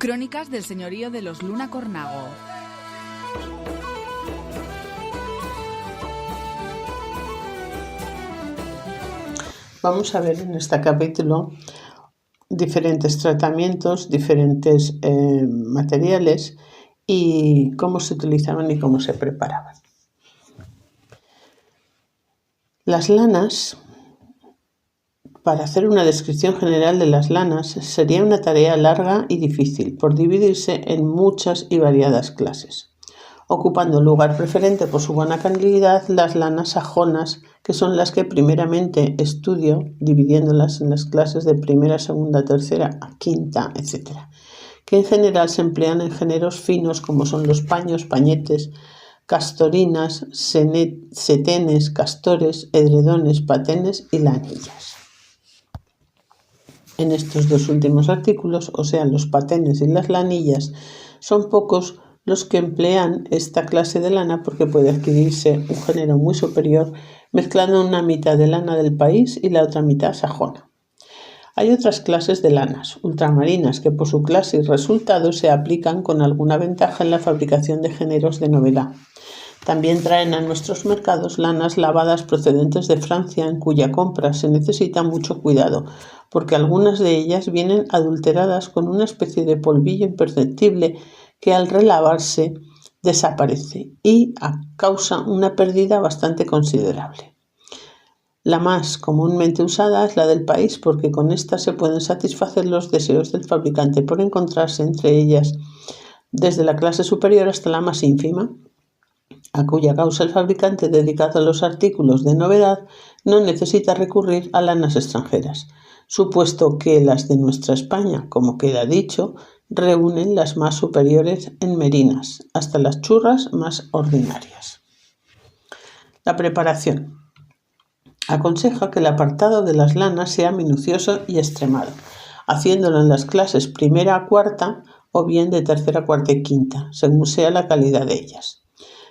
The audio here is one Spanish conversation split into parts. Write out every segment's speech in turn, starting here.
Crónicas del señorío de los Luna Cornago. Vamos a ver en este capítulo diferentes tratamientos, diferentes materiales y cómo se utilizaban y cómo se preparaban. Las lanas, para hacer una descripción general de las lanas, sería una tarea larga y difícil por dividirse en muchas y variadas clases, ocupando lugar preferente por su buena calidad las lanas sajonas, que son las que primeramente estudio, dividiéndolas en las clases de primera, segunda, tercera, quinta, etc., que en general se emplean en géneros finos como son los paños, pañetes, castorinas, setenes, castores, edredones, patenes y lanillas. En estos dos últimos artículos, o sea, los patenes y las lanillas, son pocos los que emplean esta clase de lana porque puede adquirirse un género muy superior mezclando una mitad de lana del país y la otra mitad sajona. Hay otras clases de lanas ultramarinas que por su clase y resultados se aplican con alguna ventaja en la fabricación de géneros de novela. También traen a nuestros mercados lanas lavadas procedentes de Francia, en cuya compra se necesita mucho cuidado, porque algunas de ellas vienen adulteradas con una especie de polvillo imperceptible que al relavarse desaparece y causa una pérdida bastante considerable. La más comúnmente usada es la del país, porque con esta se pueden satisfacer los deseos del fabricante por encontrarse entre ellas desde la clase superior hasta la más ínfima, a cuya causa el fabricante dedicado a los artículos de novedad no necesita recurrir a lanas extranjeras, supuesto que las de nuestra España, como queda dicho, reúnen las más superiores en merinas, hasta las churras más ordinarias. La preparación. Aconseja que el apartado de las lanas sea minucioso y extremado, haciéndolo en las clases primera a cuarta o bien de tercera, cuarta y quinta, según sea la calidad de ellas.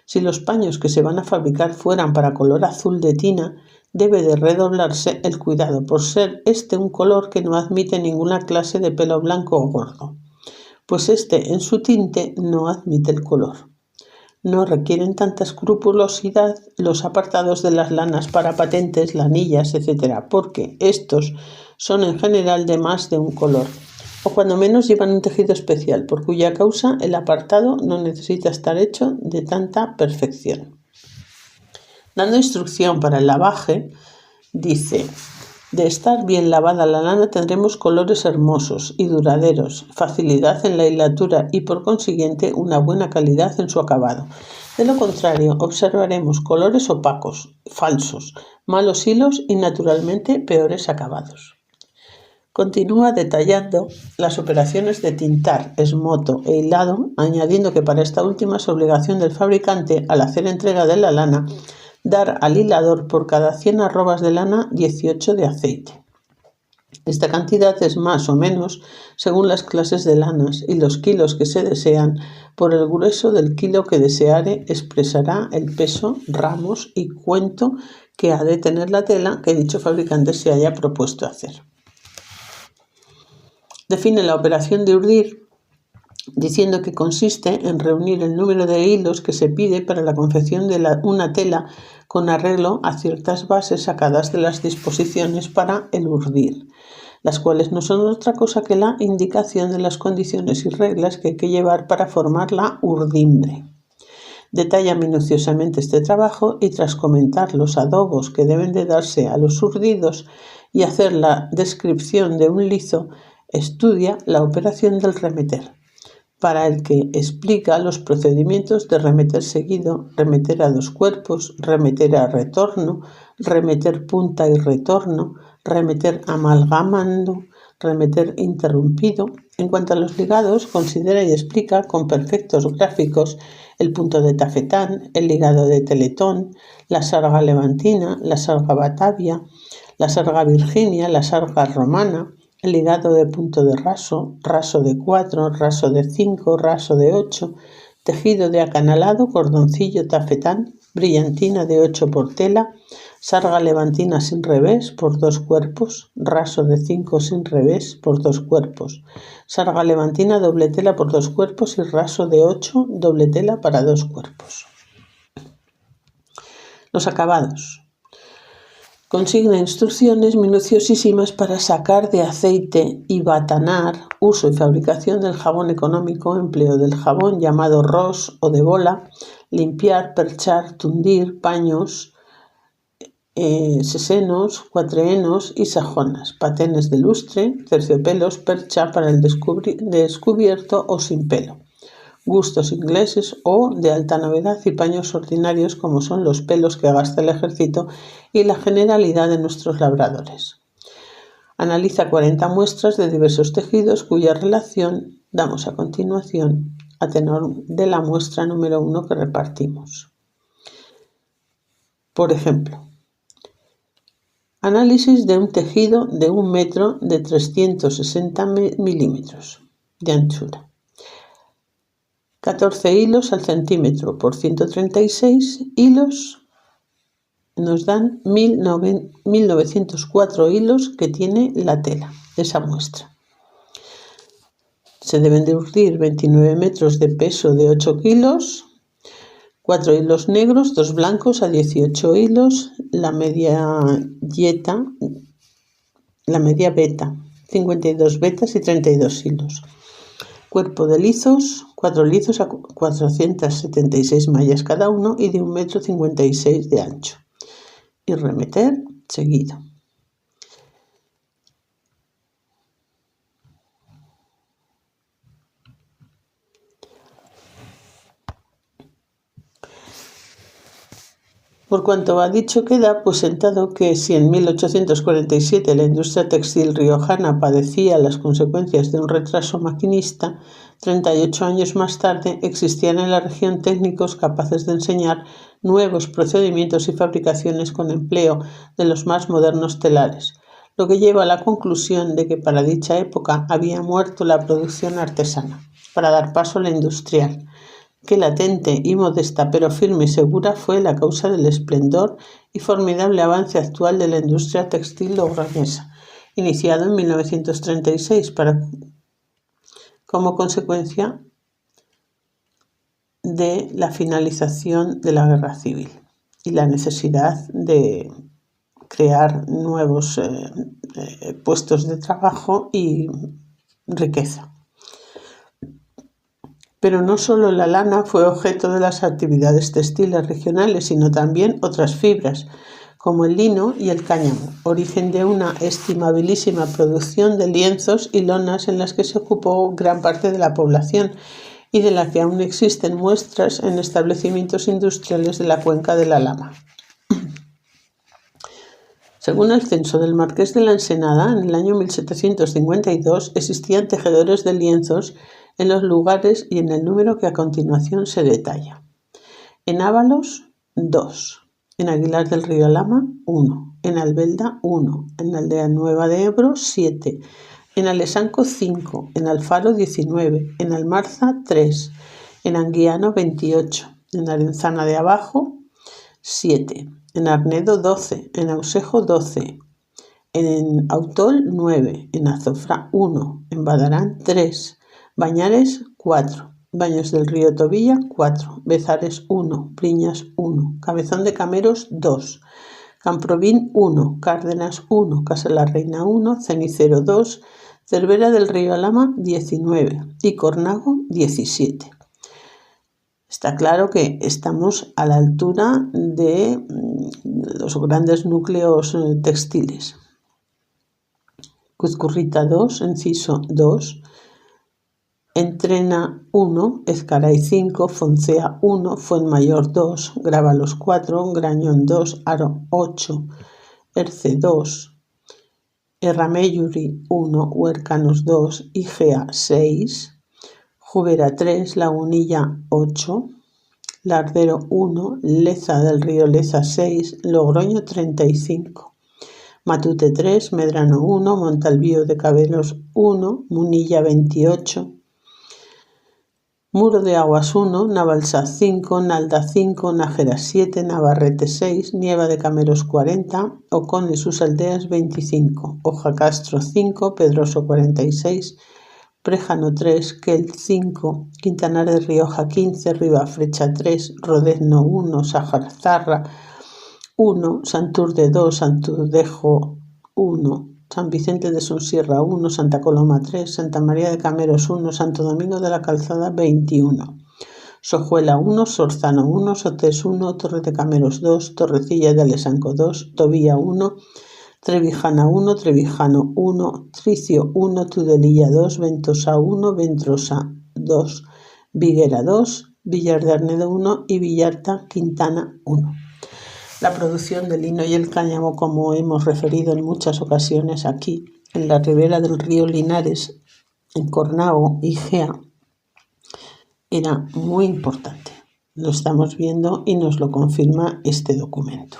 Si los paños que se van a fabricar fueran para color azul de tina, debe de redoblarse el cuidado por ser este un color que no admite ninguna clase de pelo blanco o gordo, pues este en su tinte no admite el color. No requieren tanta escrupulosidad los apartados de las lanas para patentes, lanillas, etc., porque estos son en general de más de un color, o cuando menos llevan un tejido especial, por cuya causa el apartado no necesita estar hecho de tanta perfección. Dando instrucción para el lavaje, dice: de estar bien lavada la lana tendremos colores hermosos y duraderos, facilidad en la hilatura y por consiguiente una buena calidad en su acabado. De lo contrario, observaremos colores opacos, falsos, malos hilos y naturalmente peores acabados. Continúa detallando las operaciones de tintar, esmoto e hilado, añadiendo que para esta última es obligación del fabricante, al hacer entrega de la lana, dar al hilador por cada 100 arrobas de lana 18 de aceite. Esta cantidad es más o menos según las clases de lanas y los kilos que se desean. Por el grueso del kilo que deseare expresará el peso, ramos y cuento que ha de tener la tela que dicho fabricante se haya propuesto hacer. Define la operación de urdir diciendo que consiste en reunir el número de hilos que se pide para la confección de una tela con arreglo a ciertas bases sacadas de las disposiciones para el urdir, las cuales no son otra cosa que la indicación de las condiciones y reglas que hay que llevar para formar la urdimbre. Detalla minuciosamente este trabajo y tras comentar los adobos que deben de darse a los urdidos y hacer la descripción de un lizo, estudia la operación del remeter, para el que explica los procedimientos de remeter seguido, remeter a dos cuerpos, remeter a retorno, remeter punta y retorno, remeter amalgamando, remeter interrumpido. En cuanto a los ligados, considera y explica con perfectos gráficos el punto de tafetán, el ligado de teletón, la sarga levantina, la sarga batavia, la sarga virginia, la sarga romana, el ligado de punto de raso, raso de 4, raso de 5, raso de 8, tejido de acanalado, cordoncillo, tafetán, brillantina de 8 por tela, sarga levantina sin revés por 2 cuerpos, raso de 5 sin revés por 2 cuerpos, sarga levantina doble tela por 2 cuerpos y raso de 8 doble tela para 2 cuerpos. Los acabados. Consigna instrucciones minuciosísimas para sacar de aceite y batanar, uso y fabricación del jabón económico, empleo del jabón llamado ros o de bola, limpiar, perchar, tundir, paños, sesenos, cuatrenos y sajonas, patenes de lustre, terciopelos, percha para el descubierto o sin pelo, gustos ingleses o de alta novedad y paños ordinarios como son los pelos que gasta el ejército y la generalidad de nuestros labradores. Analiza 40 muestras de diversos tejidos cuya relación damos a continuación a tenor de la muestra número 1 que repartimos. Por ejemplo, análisis de un tejido de 1 metro de 360 milímetros de anchura. 14 hilos al centímetro por 136 hilos nos dan 1904 hilos que tiene la tela de esa muestra. Se deben de urdir 29 metros de peso de 8 kilos, 4 hilos negros, 2 blancos a 18 hilos, la media beta, 52 betas y 32 hilos. Cuerpo de lizos, 4 lizos a 476 mallas cada uno y de 1,56 m de ancho. Y remeter seguido. Por cuanto ha dicho queda, pues sentado que si en 1847 la industria textil riojana padecía las consecuencias de un retraso maquinista, 38 años más tarde existían en la región técnicos capaces de enseñar nuevos procedimientos y fabricaciones con empleo de los más modernos telares, lo que lleva a la conclusión de que para dicha época había muerto la producción artesana, para dar paso a la industrial, que latente y modesta pero firme y segura fue la causa del esplendor y formidable avance actual de la industria textil logroñesa, iniciado en 1936 como consecuencia de la finalización de la Guerra Civil y la necesidad de crear nuevos puestos de trabajo y riqueza. Pero no solo la lana fue objeto de las actividades textiles regionales, sino también otras fibras, como el lino y el cáñamo, origen de una estimabilísima producción de lienzos y lonas en las que se ocupó gran parte de la población y de la que aún existen muestras en establecimientos industriales de la cuenca de la Lama. Según el censo del Marqués de la Ensenada, en el año 1752 existían tejedores de lienzos en los lugares y en el número que a continuación se detalla. En Ábalos, 2. En Aguilar del Río Lama, 1. En Albelda, 1. En Aldea Nueva de Ebro, 7. En Alesanco, 5. En Alfaro, 19. En Almarza, 3. En Anguiano, 28. En Arenzana de Abajo, 7. En Arnedo, 12. En Ausejo, 12. En Autol, 9. En Azofra, 1. En Badarán, 3. Bañares, 4. Baños del Río Tobilla, 4. Bezares, 1. Priñas, 1. Cabezón de Cameros, 2. Camprovín, 1. Cárdenas, 1. Casa la Reina, 1. Cenicero, 2. Cervera del Río Alama, 19. Y Cornago, 17. Está claro que estamos a la altura de los grandes núcleos textiles. Cuzcurrita, 2. Enciso, 2. Entrena, 1, Ezcaray, 5, Foncea, 1, Fuenmayor, 2, Grábalos, 4, Grañón, 2, Aro, 8, Erce, 2, Erramelluri, 1, Huercanos, 2, Igea, 6, Jubera, 3, Lagunilla, 8, Lardero, 1, Leza del Río Leza, 6, Logroño, 35, Matute, 3, Medrano, 1, Montalbío de Cabelos, 1, Munilla, 28, Muro de Aguas 1, Navalsaz 5, Nalda 5, Nájera 7, Navarrete 6, Nieva de Cameros 40, Ocón y sus aldeas 25, Ojacastro 5, Pedroso 46, Préjano 3, Quel 5, Quintanar de Rioja 15, Ribafrecha 3, Rodezno 1, Sajarzarra 1, Santurde 2, Santurdejo 1, San Vicente de Sonsierra 1, Santa Coloma 3, Santa María de Cameros 1, Santo Domingo de la Calzada 21, Sojuela 1, Sorzano 1, Sotés 1, Torre de Cameros 2, Torrecilla de Alesanco 2, Tobía 1, Trevijana 1, Trevijano 1, Tricio 1, Tudelilla 2, Ventosa 1, Ventrosa 2, Viguera 2, Villar de Arnedo 1 y Villarta Quintana 1. La producción de lino y el cáñamo, como hemos referido en muchas ocasiones aquí, en la ribera del río Linares, en Cornago y Gea, era muy importante. Lo estamos viendo y nos lo confirma este documento.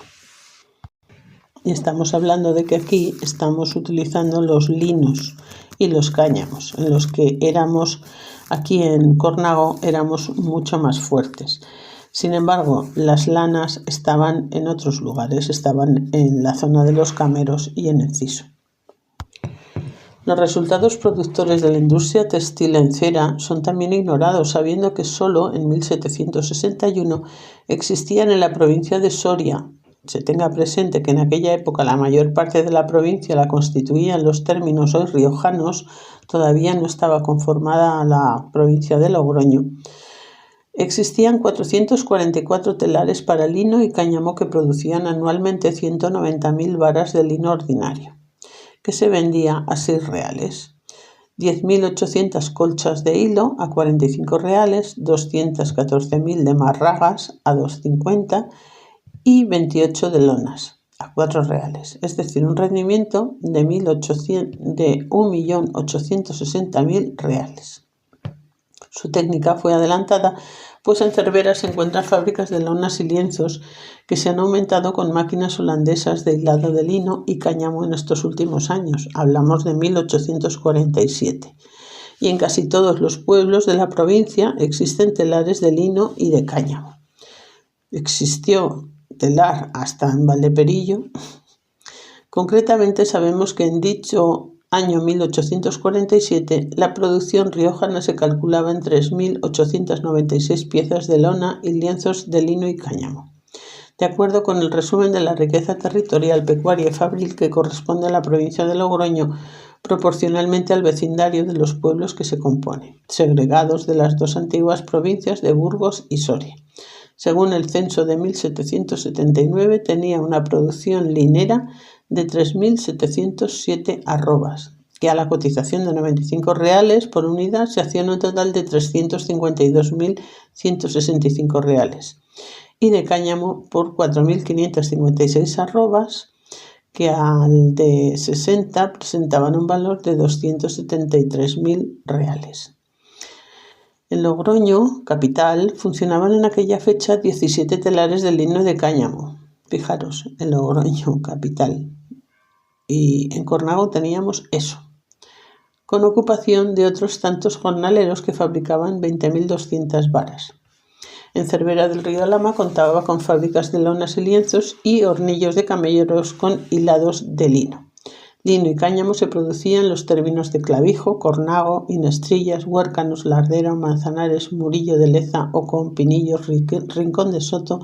Y estamos hablando de que aquí estamos utilizando los linos y los cáñamos, en los que aquí en Cornago éramos mucho más fuertes. Sin embargo, las lanas estaban en otros lugares, estaban en la zona de los Cameros y en Enciso. Los resultados productores de la industria textil en cera son también ignorados, sabiendo que solo en 1761 existían en la provincia de Soria. Se tenga presente que en aquella época la mayor parte de la provincia la constituían los términos hoy riojanos, todavía no estaba conformada la provincia de Logroño. Existían 444 telares para lino y cáñamo que producían anualmente 190.000 varas de lino ordinario, que se vendía a 6 reales, 10.800 colchas de hilo a 45 reales, 214.000 de marragas a 2,50 y 28 de lonas a 4 reales, es decir, un rendimiento de 1.860.000 reales. Su técnica fue adelantada, pues en Cervera se encuentran fábricas de lonas y lienzos que se han aumentado con máquinas holandesas de hilado de lino y cáñamo en estos últimos años. Hablamos de 1847. Y en casi todos los pueblos de la provincia existen telares de lino y de cáñamo. Existió telar hasta en Valdeperillo. Concretamente sabemos que en dicho año 1847, la producción riojana se calculaba en 3.896 piezas de lona y lienzos de lino y cáñamo, de acuerdo con el resumen de la riqueza territorial, pecuaria y fabril que corresponde a la provincia de Logroño, proporcionalmente al vecindario de los pueblos que se componen, segregados de las dos antiguas provincias de Burgos y Soria. Según el censo de 1779, tenía una producción linera de 3.707 arrobas, que a la cotización de 95 reales por unidad se hacían un total de 352.165 reales, y de cáñamo por 4.556 arrobas, que al de 60 presentaban un valor de 273.000 reales. En Logroño, capital, funcionaban en aquella fecha 17 telares de lino y de cáñamo. Fijaros, en Logroño, capital. Y en Cornago teníamos eso, con ocupación de otros tantos jornaleros que fabricaban 20.200 varas. En Cervera del Río Alhama contaba con fábricas de lonas y lienzos y hornillos de camelleros con hilados de lino. Lino y cáñamo se producían en los términos de Clavijo, Cornago, Inestrillas, Huércanos, Lardero, Manzanares, Murillo de Leza, Ocón, Pinillos, Rincón de Soto,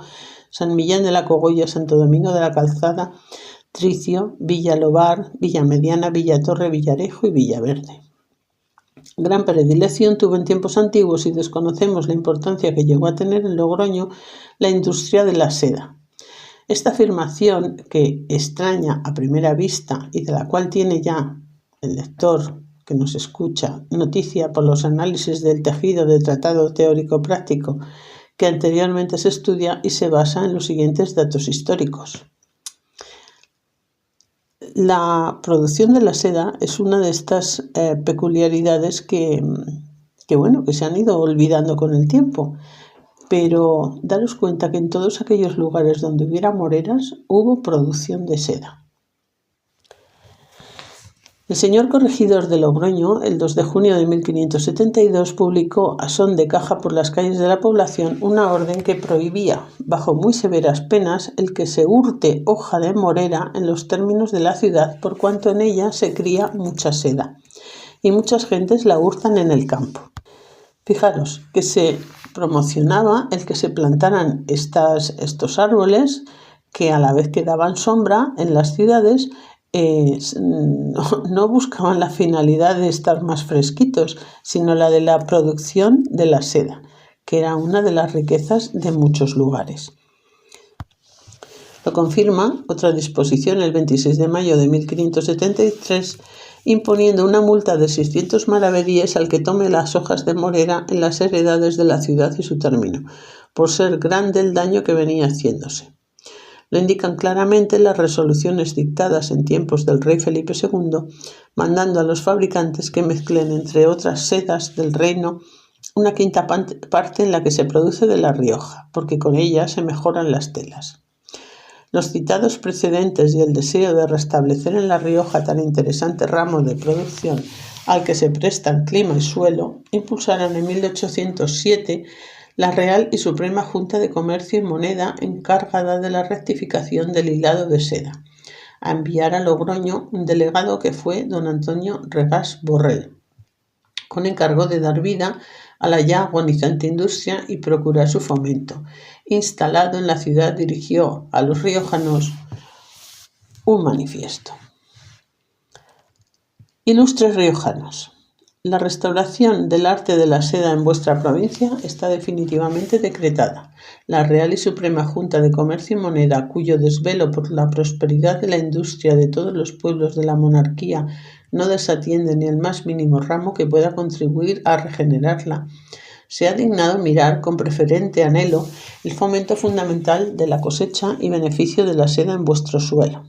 San Millán de la Cogolla, Santo Domingo de la Calzada, Tricio, Villalobar, Villa Mediana, Villatorre, Villarejo y Villaverde. Gran predilección tuvo en tiempos antiguos y desconocemos la importancia que llegó a tener en Logroño la industria de la seda. Esta afirmación, que extraña a primera vista y de la cual tiene ya el lector que nos escucha noticia por los análisis del tejido del tratado teórico-práctico que anteriormente se estudia y se basa en los siguientes datos históricos. La producción de la seda es una de estas peculiaridades que se han ido olvidando con el tiempo. Pero daros cuenta que en todos aquellos lugares donde hubiera moreras hubo producción de seda. El señor corregidor de Logroño, el 2 de junio de 1572, publicó a son de caja por las calles de la población una orden que prohibía, bajo muy severas penas, el que se hurte hoja de morera en los términos de la ciudad, por cuanto en ella se cría mucha seda, y muchas gentes la hurtan en el campo. Fijaros que se promocionaba el que se plantaran estos árboles que a la vez que daban sombra en las ciudades, no buscaban la finalidad de estar más fresquitos, sino la de la producción de la seda, que era una de las riquezas de muchos lugares. Lo confirma otra disposición el 26 de mayo de 1573, imponiendo una multa de 600 maravedíes al que tome las hojas de morera en las heredades de la ciudad y su término, por ser grande el daño que venía haciéndose. Lo indican claramente las resoluciones dictadas en tiempos del rey Felipe II, mandando a los fabricantes que mezclen, entre otras sedas del reino, una quinta parte en la que se produce de La Rioja, porque con ella se mejoran las telas. Los citados precedentes y el deseo de restablecer en La Rioja tan interesante ramo de producción al que se prestan clima y suelo, impulsaron en 1807 la Real y Suprema Junta de Comercio y Moneda, encargada de la rectificación del hilado de seda, a enviar a Logroño un delegado que fue don Antonio Regás Borrell, con encargo de dar vida a la ya agonizante industria y procurar su fomento. Instalado en la ciudad, dirigió a los riojanos un manifiesto. Ilustres riojanos, la restauración del arte de la seda en vuestra provincia está definitivamente decretada. La Real y Suprema Junta de Comercio y Moneda, cuyo desvelo por la prosperidad de la industria de todos los pueblos de la monarquía no desatiende ni el más mínimo ramo que pueda contribuir a regenerarla, se ha dignado mirar con preferente anhelo el fomento fundamental de la cosecha y beneficio de la seda en vuestro suelo.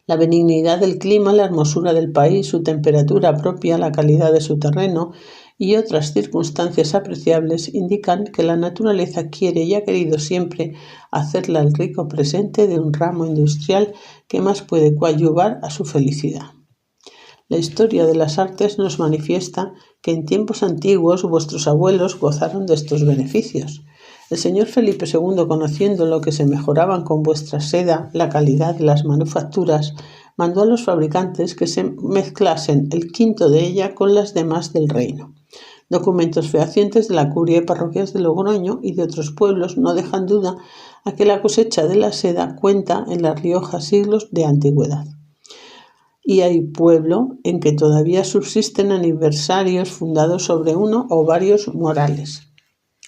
La benignidad del clima, la hermosura del país, su temperatura propia, la calidad de su terreno y otras circunstancias apreciables indican que la naturaleza quiere y ha querido siempre hacerla el rico presente de un ramo industrial que más puede coadyuvar a su felicidad. La historia de las artes nos manifiesta que en tiempos antiguos vuestros abuelos gozaron de estos beneficios. El señor Felipe II, conociendo lo que se mejoraban con vuestra seda, la calidad de las manufacturas, mandó a los fabricantes que se mezclasen el quinto de ella con las demás del reino. Documentos fehacientes de la curia y parroquias de Logroño y de otros pueblos no dejan duda a que la cosecha de la seda cuenta en La Rioja siglos de antigüedad. Y hay pueblo en que todavía subsisten aniversarios fundados sobre uno o varios morales.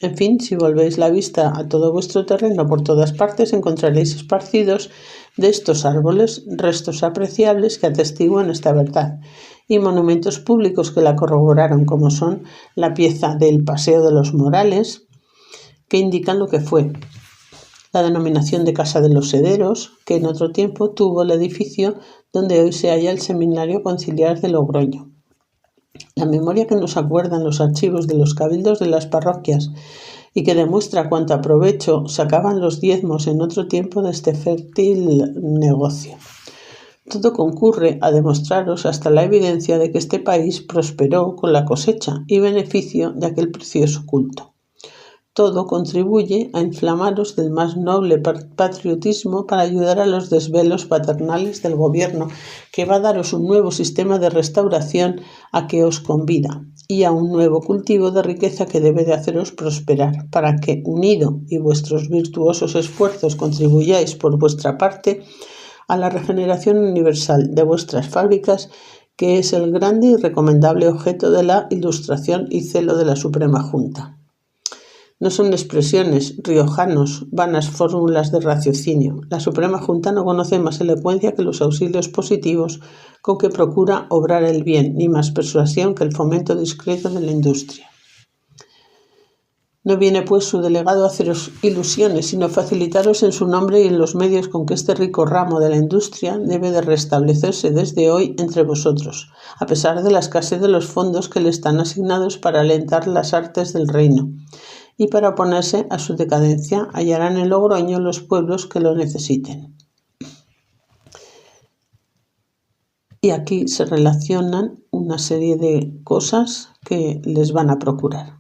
En fin, si volvéis la vista a todo vuestro terreno por todas partes, encontraréis esparcidos de estos árboles restos apreciables que atestiguan esta verdad, y monumentos públicos que la corroboraron, como son la pieza del Paseo de los Morales, que indican lo que fue, la denominación de Casa de los Sederos, que en otro tiempo tuvo el edificio donde hoy se halla el Seminario Conciliar de Logroño. La memoria que nos acuerdan los archivos de los cabildos de las parroquias y que demuestra cuánto provecho sacaban los diezmos en otro tiempo de este fértil negocio. Todo concurre a demostraros hasta la evidencia de que este país prosperó con la cosecha y beneficio de aquel precioso culto. Todo contribuye a inflamaros del más noble patriotismo para ayudar a los desvelos paternales del gobierno, que va a daros un nuevo sistema de restauración a que os convida, y a un nuevo cultivo de riqueza que debe de haceros prosperar, para que, unido y vuestros virtuosos esfuerzos, contribuyáis por vuestra parte a la regeneración universal de vuestras fábricas, que es el grande y recomendable objeto de la ilustración y celo de la Suprema Junta. No son expresiones riojanos, vanas fórmulas de raciocinio. La Suprema Junta no conoce más elocuencia que los auxilios positivos con que procura obrar el bien, ni más persuasión que el fomento discreto de la industria. No viene pues su delegado a haceros ilusiones, sino facilitaros en su nombre y en los medios con que este rico ramo de la industria debe de restablecerse desde hoy entre vosotros, a pesar de la escasez de los fondos que le están asignados para alentar las artes del reino. Y para oponerse a su decadencia hallarán en Logroño los pueblos que lo necesiten. Y aquí se relacionan una serie de cosas que les van a procurar.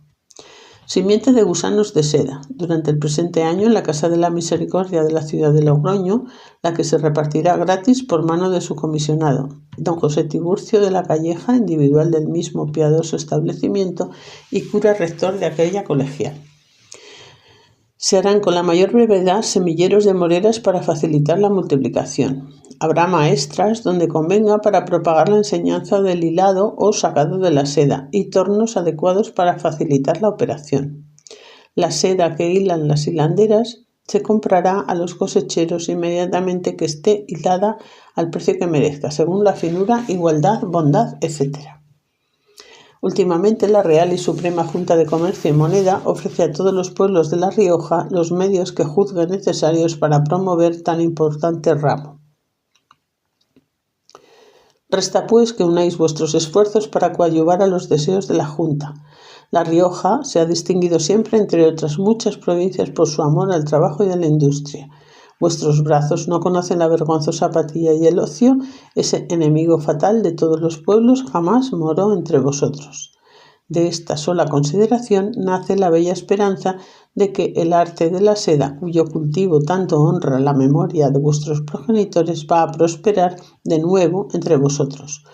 Simiente de gusanos de seda. Durante el presente año, en la Casa de la Misericordia de la ciudad de Logroño, la que se repartirá gratis por mano de su comisionado, don José Tiburcio de la Calleja, individual del mismo piadoso establecimiento y cura rector de aquella colegial. Se harán con la mayor brevedad semilleros de moreras para facilitar la multiplicación. Habrá maestras donde convenga para propagar la enseñanza del hilado o sacado de la seda y tornos adecuados para facilitar la operación. La seda que hilan las hilanderas se comprará a los cosecheros inmediatamente que esté hilada al precio que merezca, según la finura, igualdad, bondad, etc. Últimamente, la Real y Suprema Junta de Comercio y Moneda ofrece a todos los pueblos de La Rioja los medios que juzgue necesarios para promover tan importante ramo. Resta pues que unáis vuestros esfuerzos para coadyuvar a los deseos de la Junta. La Rioja se ha distinguido siempre entre otras muchas provincias por su amor al trabajo y a la industria. Vuestros brazos no conocen la vergonzosa apatía y el ocio, ese enemigo fatal de todos los pueblos jamás moró entre vosotros. De esta sola consideración nace la bella esperanza de que el arte de la seda, cuyo cultivo tanto honra la memoria de vuestros progenitores, va a prosperar de nuevo entre vosotros.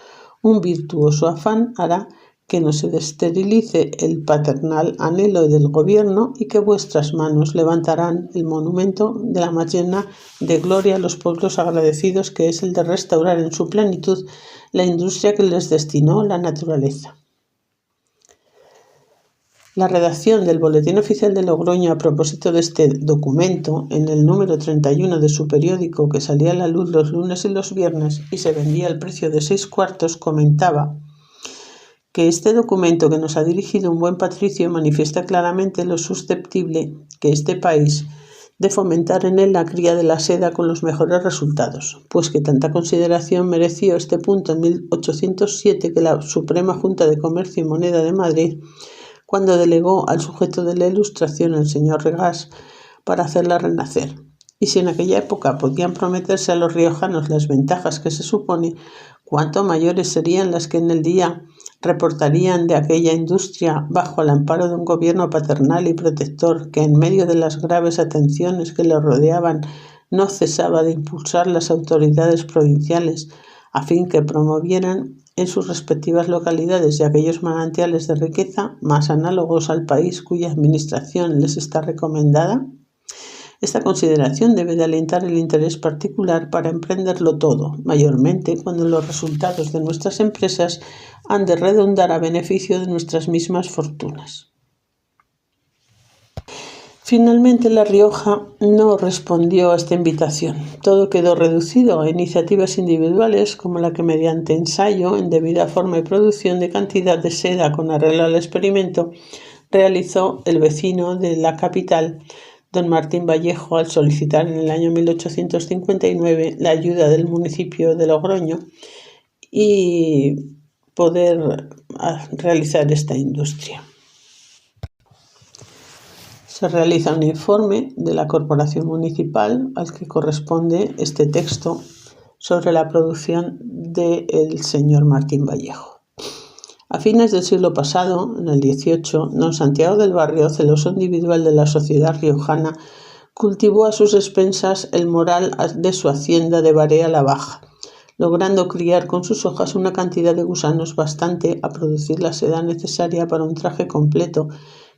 Un virtuoso afán hará que no se esterilice el paternal anhelo del gobierno y que vuestras manos levantarán el monumento de la más llena de gloria a los pueblos agradecidos, que es el de restaurar en su plenitud la industria que les destinó la naturaleza. La redacción del Boletín Oficial de Logroño a propósito de este documento, en el número 31 de su periódico, que salía a la luz los lunes y los viernes y se vendía al precio de 6 cuartos, comentaba que este documento que nos ha dirigido un buen patricio manifiesta claramente lo susceptible que este país de fomentar en él la cría de la seda con los mejores resultados, pues que tanta consideración mereció este punto en 1807 que la Suprema Junta de Comercio y Moneda de Madrid, cuando delegó al sujeto de la Ilustración, el señor Regás, para hacerla renacer. Y si en aquella época podían prometerse a los riojanos las ventajas que se supone, cuánto mayores serían las que en el día reportarían de aquella industria bajo el amparo de un gobierno paternal y protector que en medio de las graves atenciones que lo rodeaban no cesaba de impulsar las autoridades provinciales a fin que promovieran en sus respectivas localidades y aquellos manantiales de riqueza más análogos al país cuya administración les está recomendada. Esta consideración debe de alentar el interés particular para emprenderlo todo, mayormente cuando los resultados de nuestras empresas han de redundar a beneficio de nuestras mismas fortunas. Finalmente, La Rioja no respondió a esta invitación. Todo quedó reducido a iniciativas individuales como la que mediante ensayo en debida forma y producción de cantidad de seda con arreglo al experimento realizó el vecino de la capital, don Martín Vallejo, al solicitar en el año 1859 la ayuda del municipio de Logroño y poder realizar esta industria. Se realiza un informe de la Corporación Municipal al que corresponde este texto sobre la producción del señor Martín Vallejo. A fines del siglo pasado, en el XVIII, don Santiago del Barrio, celoso individual de la sociedad riojana, cultivó a sus expensas el moral de su hacienda de Barea la Baja, logrando criar con sus hojas una cantidad de gusanos bastante a producir la seda necesaria para un traje completo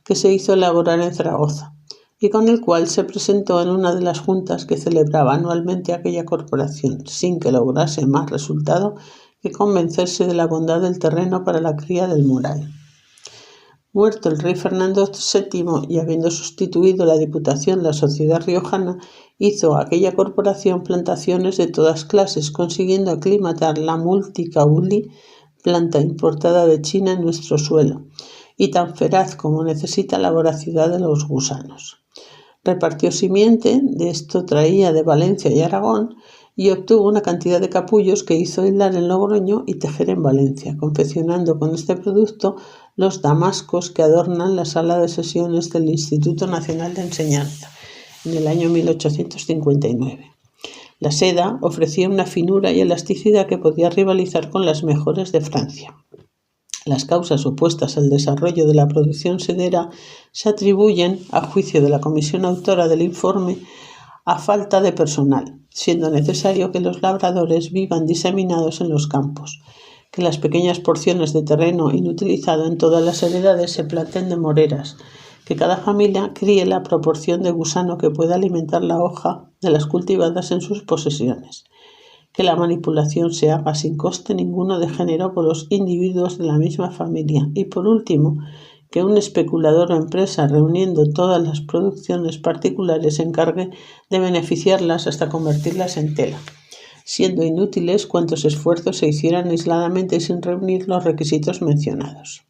que se hizo elaborar en Zaragoza, y con el cual se presentó en una de las juntas que celebraba anualmente aquella corporación, sin que lograse más resultado que convencerse de la bondad del terreno para la cría del moral. Muerto el rey Fernando VII y habiendo sustituido la Diputación la Sociedad Riojana, hizo aquella corporación plantaciones de todas clases, consiguiendo aclimatar la multicauli, planta importada de China, en nuestro suelo, y tan feraz como necesita la voracidad de los gusanos. Repartió simiente, de esto traía de Valencia y Aragón, y obtuvo una cantidad de capullos que hizo hilar en Logroño y tejer en Valencia, confeccionando con este producto los damascos que adornan la sala de sesiones del Instituto Nacional de Enseñanza en el año 1859. La seda ofrecía una finura y elasticidad que podía rivalizar con las mejores de Francia. Las causas opuestas al desarrollo de la producción sedera se atribuyen, a juicio de la comisión autora del informe, a falta de personal, siendo necesario que los labradores vivan diseminados en los campos, que las pequeñas porciones de terreno inutilizado en todas las heredades se planten de moreras, que cada familia críe la proporción de gusano que pueda alimentar la hoja de las cultivadas en sus posesiones, que la manipulación se haga sin coste ninguno de género por los individuos de la misma familia y, por último, que un especulador o empresa reuniendo todas las producciones particulares se encargue de beneficiarlas hasta convertirlas en tela, siendo inútiles cuantos esfuerzos se hicieran aisladamente sin reunir los requisitos mencionados.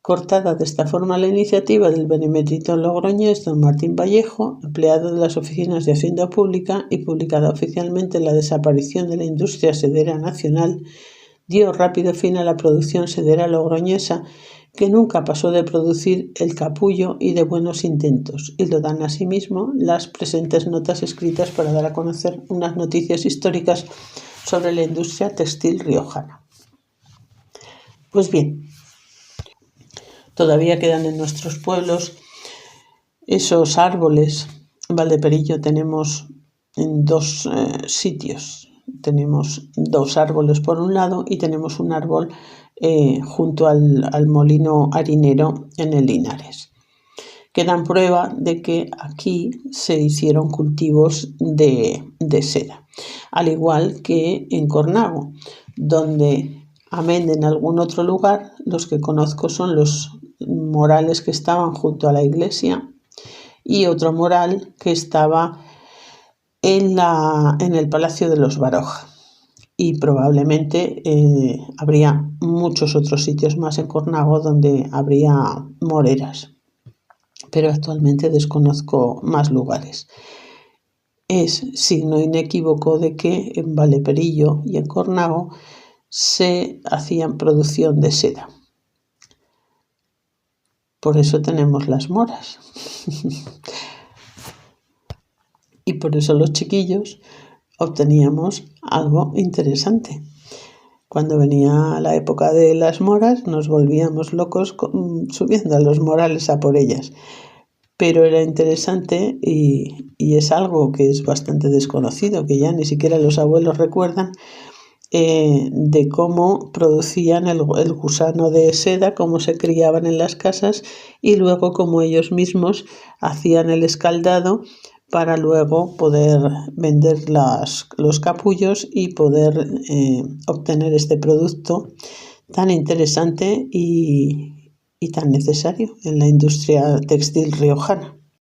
Cortada de esta forma la iniciativa del benemérito logroñés don Martín Vallejo, empleado de las oficinas de Hacienda Pública, y publicada oficialmente la desaparición de la industria sedera nacional, dio rápido fin a la producción sedera logroñesa, que nunca pasó de producir el capullo y de buenos intentos, y lo dan asimismo las presentes notas escritas para dar a conocer unas noticias históricas sobre la industria textil riojana. Pues bien, todavía quedan en nuestros pueblos esos árboles. En Valdeperillo tenemos en dos sitios. Tenemos 2 árboles por un lado y tenemos un árbol junto al molino harinero en el Linares, que dan prueba de que aquí se hicieron cultivos de seda, al igual que en Cornago, donde, amén de en algún otro lugar, los que conozco son los morales que estaban junto a la iglesia y otro moral que estaba en el Palacio de los Baroja. Y probablemente habría muchos otros sitios más en Cornago donde habría moreras, pero actualmente desconozco más lugares. Es signo inequívoco de que en Valdeperillo y en Cornago se hacían producción de seda. Por eso tenemos las moras. Y por eso los chiquillos obteníamos algo interesante. Cuando venía la época de las moras, nos volvíamos locos subiendo a los morales a por ellas. Pero era interesante y es algo que es bastante desconocido, que ya ni siquiera los abuelos recuerdan, de cómo producían el gusano de seda, cómo se criaban en las casas y luego cómo ellos mismos hacían el escaldado para luego poder vender los capullos y poder obtener este producto tan interesante y tan necesario en la industria textil riojana.